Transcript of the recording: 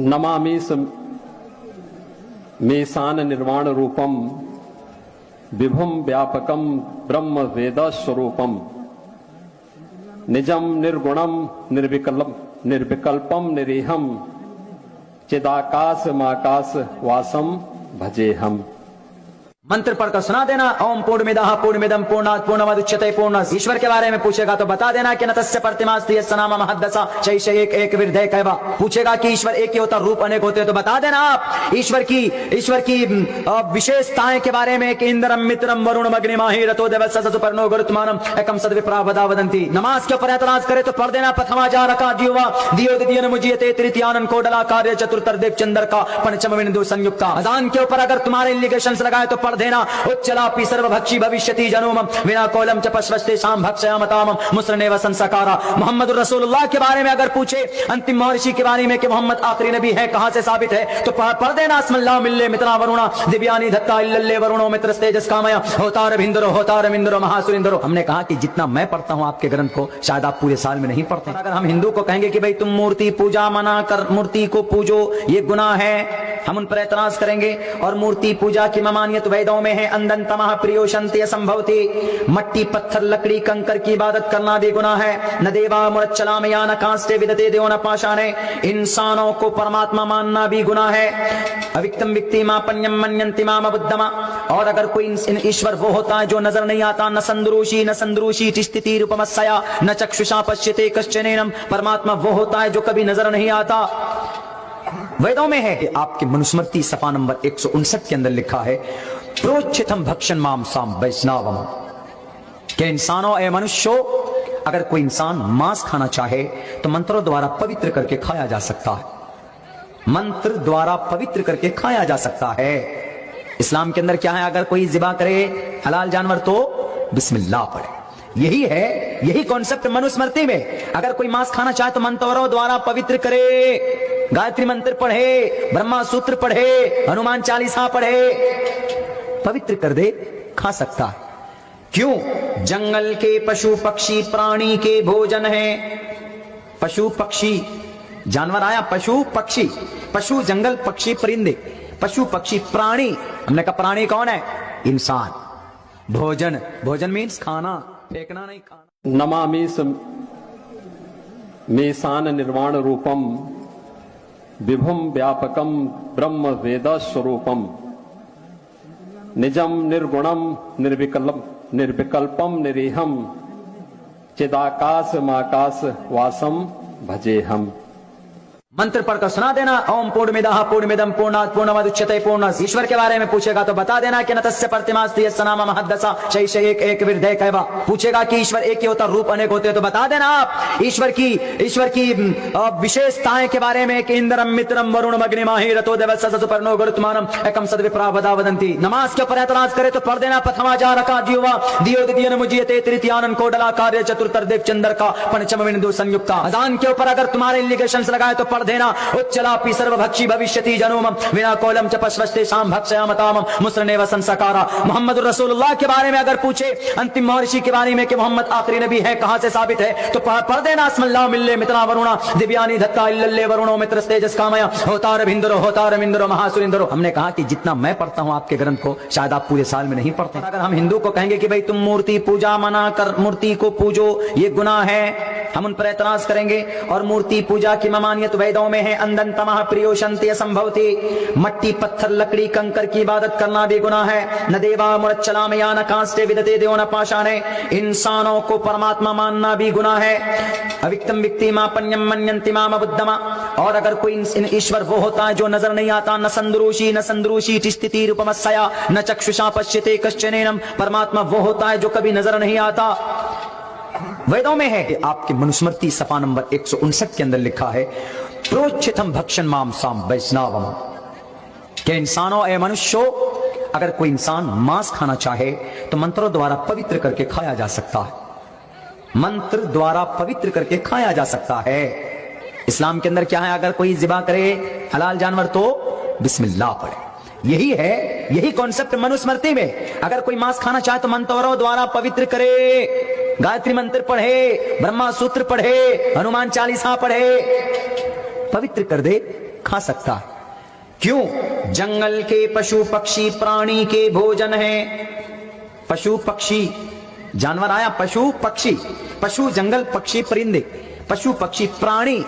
नमामि मेशान निर्वाण रूपम विभुम व्यापकम ब्रह्म वेद स्वरूपम निजम निर्गुणम निर्विकल्पम निरीहम चिदाकाश माकाश वासम भजेहम। मंत्र पढ़कर सुना देना। ओम पूर्णमिदः पूर्णमिदं पूर्णात् पूर्णमुदच्यते पूर्णस्य। ईश्वर के बारे में पूछेगा तो बता देना कि नतस्य प्रतिमास्ति यस्य नाम महद्दसा शैष एक एक विरधे कैवा। पूछेगा कि ईश्वर एक ही होता रूप अनेक होते तो बता देना आप ईश्वर की विशेषताएं के बारे में कि इंद्रम मित्रम वरुणम अग्निमाहि रतो देवस्य सुपर्णो गुरुत्मानम एकम सद्विप्रा वदा वदन्ति। नमाज के ऊपर एतराज करे तो पढ़ देना प्रथमाचारका दियोवा दियो द्वितीय मुजियते तृतीयानन कोडला कार्य चतुर्थर्देव चंद्र का पंचम बिंदु संयुक्ता। अजान के ऊपर अगर तुम्हारे इंडिकेशंस लगाए तो पढ़ देना उच्चलापि सर्वभक्षी भविष्यति जनोमम विना कोलम च पश्वस्ते शाम भक्षयामतामम मुस्रनेव संसकारा। मोहम्मद रसूलुल्लाह के बारे में अगर पूछे अंतिम महर्षि के बारे में कि मोहम्मद आखिरी नबी है कहां से साबित है तो पढ़ देना अस्मल्लाह मिल्ले मित्रा वरुणा दिव्यानि धत्ता इल्लल्ले वरुणो मित्रस्तेजस कामया होतार मिंदरो महासुरिंदरो। हमने कहा कि जितना मैं पढ़ता हूं आपके ग्रंथ को शायद आप पूरे साल में नहीं पढ़ते। अगर हम हिंदू को कहेंगे कि भाई तुम मूर्ति पूजा मना कर मूर्ति को पूजो ये गुनाह है, हम उन पर एतराज करेंगे। और मूर्ति पूजा की ममानियत वेदों में है। अंदन तमह प्रियोशंति असंभवति। मट्टी पत्थर लकड़ी कंकर की इबादत करना भी गुनाह है। न देवा मुरच्चलाम या न कांस्ते विदते देव न पाषाणे। इंसानों को परमात्मा मानना भी गुनाह है। अविक्तम विक्ति मापन्यम मन्यन्ति माम बुद्धमा। और अगर कोई ईश्वर वो होता है जो नजर नहीं आता, न संदरूषी स्थिति रूपमस्या न चक्षुषा पश्यते कश्चनेनम। परमात्मा वो होता है जो कभी नजर नहीं आता। वेदों में है। आपके मनुस्मृति सफा नंबर 159 के अंदर लिखा है प्रोच्छितम भक्षण मांसाम वैष्णवम के इंसानों ए मनुष्यों अगर कोई इंसान मांस खाना चाहे तो मंत्रों द्वारा पवित्र करके खाया जा सकता है। मंत्र द्वारा पवित्र करके खाया जा सकता है। इस्लाम के अंदर क्या है, अगर कोई जिबा करे हलाल जानवर तो बिस्मिल्लाह पढ़े। यही कॉन्सेप्ट मनुस्मृति में। अगर कोई मांस खाना चाहे तो मंत्रों द्वारा पवित्र करे, गायत्री मंत्र पढ़े, ब्रह्मा सूत्र पढ़े, हनुमान चालीसा पढ़े, पवित्र कर दे, खा सकता है। क्यों? जंगल के पशु पक्षी प्राणी के भोजन है। पशु पक्षी जानवर आया, पशु पक्षी, पशु जंगल, पक्षी परिंदे, पशु पक्षी प्राणी। हमने कहा प्राणी कौन है? इंसान। भोजन मीन्स खाना, फेंकना नहीं, खाना। नमामि मेशान निर्वाण रूपम विभुम व्यापकम ब्रह्म वेद स्वरूपम निजम निर्गुणम निर्विकल्पम निरीहम चिदाकाश माकाश वासम भजेहम। मंत्र पढ़कर सुना देना। ओम पूर्णमिदः पूर्णमिदं पूर्णात् पूर्णमुदच्यते पूर्णस्य। ईश्वर के बारे में पूछेगा तो बता देना कि नतस्य प्रतिमास्ति यस्य नाम महद्दसा शैष एक एक विरधे कैवा। पूछेगा कि ईश्वर एक ही होता रूप अनेक होते तो बता देना आप ईश्वर की विशेषताएं के बारे में कि इंद्रम मित्रम वरुणम अग्निमाहि रतो देवस्य सुपर्णो गुरुत्मानम एकम सद्विप्रा वदा वदन्ति। नमाज के ऊपर एतराज करे तो पढ़ देना प्रथमाचारका दियोवा दियो द्वितीय मुजियते तृतीयानन कोडला कार्य चतुर्थर्देव चंद्र का पंचम बिंदु संयुक्ता। अजान के ऊपर अगर तुम्हारे इंडिकेशंस लगाए तो पढ़ देना उच्चलापि सर्वभक्षी भविष्यति जनोमम विना कोलम च पश्वस्ते शाम भक्षयामतामम मुस्रनेव संसकारा। मोहम्मद रसूलुल्लाह के बारे में अगर पूछे अंतिम महर्षि के बारे में कि मोहम्मद आखिरी नबी है कहां से साबित है तो पढ़ देना अस्मल्लाह मिल्ले मित्रा वरुणा दिव्यानि धत्ता इल्लल्ले वरुणो मित्रस्तेजस कामया होतार मिंदरो महासुरिंदरो। हमने कहा कि जितना मैं पढ़ता हूं आपके ग्रंथ को शायद आप पूरे साल में नहीं पढ़ते। अगर हम हिंदू को कहेंगे कि भाई तुम मूर्ति पूजा मना कर मूर्ति को पूजो ये गुनाह है, हम उन पर एतराज करेंगे। और मूर्ति पूजा की ममानियत वेदों में है। अंदन तमह प्रियोशंति असंभवति। मट्टी पत्थर लकड़ी कंकर की इबादत करना भी गुनाह है। न देवा मुरच्चलाम या न कांस्ते विदते देव न पाषाणे। इंसानों को परमात्मा मानना भी गुनाह है। अविक्तम विक्ति मापन्यम मन्यन्ति माम बुद्धमा। और अगर कोई ईश्वर वो होता है जो नजर नहीं आता, न संदरूषी स्थिति रूपमस्या न चक्षुषा पश्यते कश्चनेनम। परमात्मा वो होता है जो कभी नजर नहीं आता। वेदों में है। आपके मनुस्मृति सफा नंबर 159 के अंदर लिखा है प्रोच्छितम भक्षण मांसाम वैष्णवम के इंसानों ए मनुष्यों अगर कोई इंसान मांस खाना चाहे तो मंत्रों द्वारा पवित्र करके खाया जा सकता है। मंत्र द्वारा पवित्र करके खाया जा सकता है। इस्लाम के अंदर क्या है, अगर कोई जिबा करे हलाल जानवर तो बिस्मिल्लाह पढ़े। यही कॉन्सेप्ट मनुस्मृति में। अगर कोई मांस खाना चाहे तो मंत्रों द्वारा पवित्र करे, गायत्री मंत्र पढ़े, ब्रह्मा सूत्र पढ़े, हनुमान चालीसा पढ़े, पवित्र कर दे, खा सकता। क्यों? जंगल के पशु पक्षी प्राणी के भोजन है। पशु पक्षी जानवर आया, पशु पक्षी, पशु जंगल, पक्षी परिंदे, पशु पक्षी प्राणी